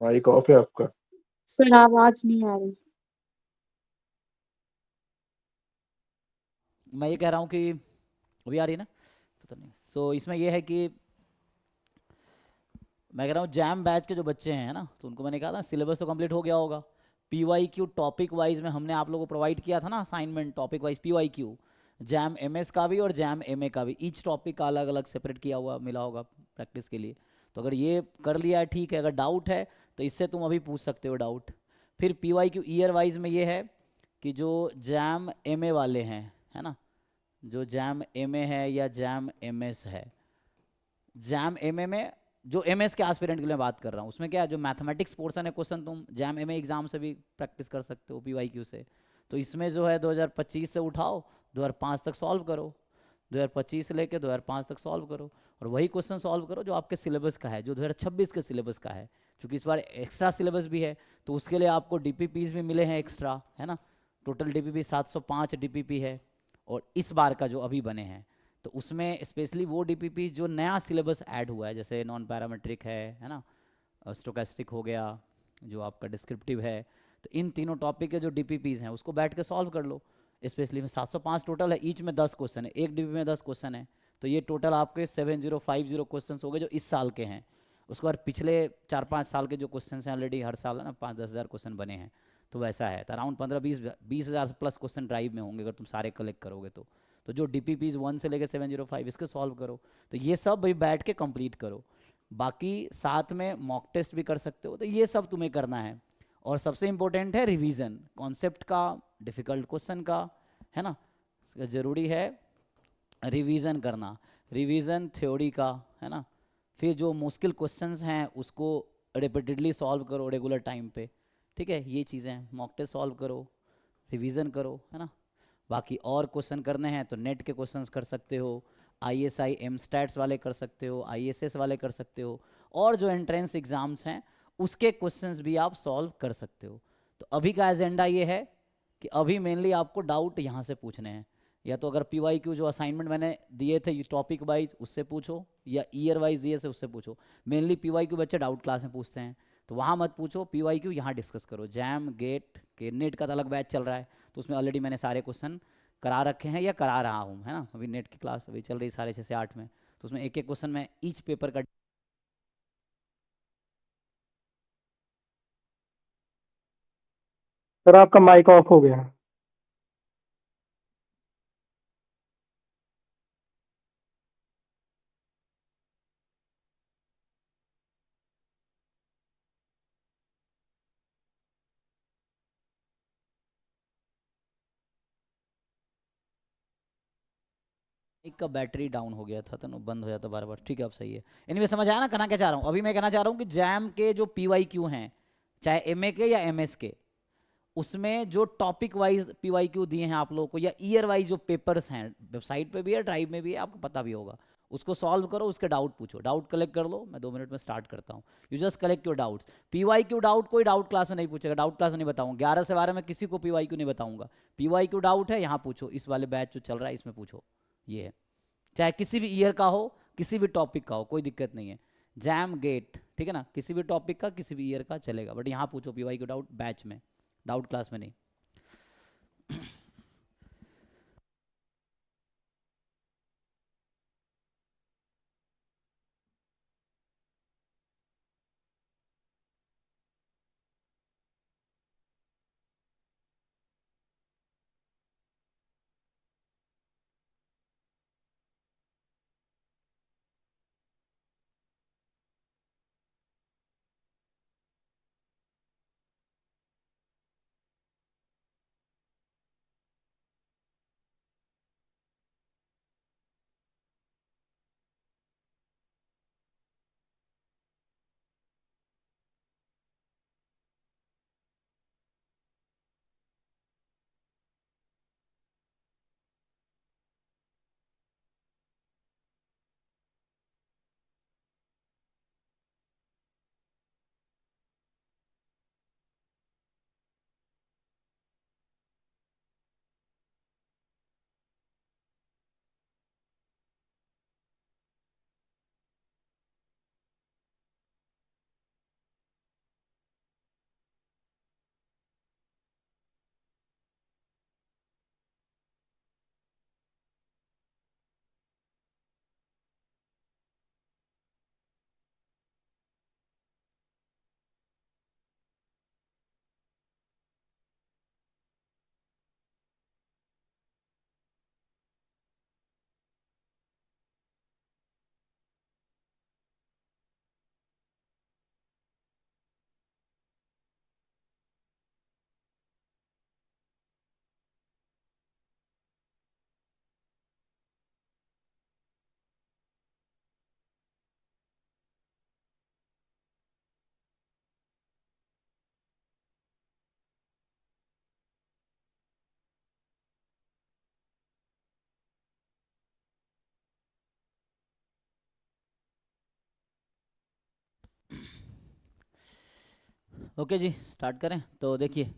Mic off है आपका। Sir आवाज नहीं आ रही। मैं ये कह रहा हूँ कि अभी आ रही है ना, पता नहीं। सो इसमें ये है कि मैं कह रहा हूँ जैम बैच के जो बच्चे हैं ना, तो उनको मैंने कहा था सिलेबस तो कंप्लीट हो गया होगा। पीवाईक्यू टॉपिक वाइज में हमने आप लोगों को प्रोवाइड किया था ना assignment, topic wise PYQ jam MS का भी और जैम एमए का भी, ईच टॉपिक का अलग अलग सेपरेट किया हुआ मिला होगा प्रैक्टिस के लिए। तो अगर ये कर लिया है ठीक है, अगर डाउट है तो इससे तुम अभी पूछ सकते हो डाउट। फिर पीवाईक्यू ईयर वाइज में ये है कि जो जैम एमए वाले हैं, है ना, जो जैम एमए है या जैम एमएस है, जैम एमए में जो एमएस के एस्पिरेंट के लिए बात कर रहा हूँ, उसमें क्या है, जो मैथमेटिक्स पोर्शन है क्वेश्चन तुम जैम एमए एग्जाम से भी प्रैक्टिस कर सकते हो पीवाईक्यू से। तो इसमें जो है 2025 से उठाओ, 2005 तक सॉल्व करो, 2025 से लेकर 2005 तक सॉल्व करो, और वही क्वेश्चन सॉल्व करो जो आपके सिलेबस का है, जो 2026 के सिलेबस का है। क्योंकि इस बार एक्स्ट्रा सिलेबस भी है, तो उसके लिए आपको डीपीपीज भी मिले हैं एक्स्ट्रा, है ना। टोटल डीपीपी 705 डीपीपी है, और इस बार का जो अभी बने हैं, तो उसमें स्पेशली वो डीपीपी जो नया सिलेबस ऐड हुआ है, जैसे नॉन पैरामेट्रिक है ना, स्टोकेस्टिक हो गया, जो आपका डिस्क्रिप्टिव है, तो इन तीनों टॉपिक के जो डीपीपीज हैं उसको बैठ के सॉल्व कर लो। स्पेशली में 705 टोटल है, ईच में 10 क्वेश्चन है, एक डीपी में 10 क्वेश्चन है, तो ये टोटल आपके 7050 क्वेश्चन हो गए जो इस साल के हैं। उसके बाद पिछले 4-5 साल के जो क्वेश्चन हैं ऑलरेडी हर साल है ना 5-10 हज़ार क्वेश्चन बने हैं, तो वैसा है। तो अराउंड 15-20 हज़ार प्लस क्वेश्चन ड्राइव में होंगे अगर तुम सारे कलेक्ट करोगे तो जो डीपीपीज 1 से लेकर 705 इसके सॉल्व करो। तो ये सब भाई बैठ के कंप्लीट करो। बाकी साथ में मॉक टेस्ट भी कर सकते हो, तो ये सब तुम्हें करना है। और सबसे इंपॉर्टेंट है रिवीजन, कॉन्सेप्ट का, डिफिकल्ट क्वेश्चन का, है ना, ज़रूरी है रिवीजन करना, रिवीजन थ्योरी का, है ना। फिर जो मुश्किल क्वेश्चंस हैं उसको रिपीटेडली सॉल्व करो रेगुलर टाइम पे, ठीक है। ये चीज़ें मॉक टेस्ट सॉल्व करो, रिवीजन करो, है ना। बाकी और क्वेश्चन करने हैं तो नेट के क्वेश्चंस कर सकते हो, आईएसआई एम स्टैट्स वाले कर सकते हो, आईएसएस वाले कर सकते हो, और जो एंट्रेंस एग्जाम्स हैं उसके क्वेश्चंस भी आप सॉल्व कर सकते हो। तो अभी का एजेंडा ये है कि अभी मेनली आपको डाउट यहाँ से पूछने हैं, या तो अगर पीवाईक्यू जो असाइनमेंट मैंने दिए थे टॉपिक वाइज उससे पूछो, या ईयर वाइज दिए थे उससे पूछो। मेनली पीवाईक्यू बच्चे डाउट क्लास में पूछते हैं, तो वहाँ मत पूछो, पीवाईक्यू यहाँ डिस्कस करो। जैम गेट के नेट का तो अलग बैच चल रहा है, तो उसमें ऑलरेडी मैंने सारे क्वेश्चन करा रखे हैं या करा रहा हूँ, है ना। अभी नेट की क्लास अभी चल रही 6:30 से 8 में, तो उसमें एक एक क्वेश्चन मैं ईच पेपर का। सर आपका माइक ऑफ हो गया है। एक का बैटरी डाउन हो गया था तो बंद हो जाता बार बार, ठीक है अब सही है। एनीवे समझ आया ना कहना क्या चाह रहा हूँ। अभी मैं कहना चाह रहा हूँ कि जैम के जो पीवाईक्यू हैं, चाहे एमए के या एमएस के, उसमें जो टॉपिक वाइज पीवाईक्यू दिए हैं आप लोगों को, या ईयर वाइज जो पेपर्स हैं, वेबसाइट पे भी है, ड्राइव में भी है, आपको पता भी होगा, उसको सॉल्व करो, उसके डाउट पूछो, डाउट कलेक्ट कर लो। मैं 2 मिनट में स्टार्ट करता हूँ। You just collect your doubts. PYQ doubt कोई डाउट क्लास में नहीं पूछेगा, डाउट क्लास में नहीं बताऊंगा, 11 से 12 में किसी को पीवाईक्यू नहीं बताऊंगा। पीवाईक्यू डाउट है यहाँ पूछो, इस वाले बैच जो चल रहा है इसमें पूछो। ये है, चाहे किसी भी ईयर का हो, किसी भी टॉपिक का हो, कोई दिक्कत नहीं है। जैम गेट, ठीक है ना, किसी भी टॉपिक का किसी भी ईयर का चलेगा, बट यहाँ पूछो पीवाईक्यू डाउट बैच में, डाउट क्लास में नहीं। ओके जी, स्टार्ट करें। तो देखिए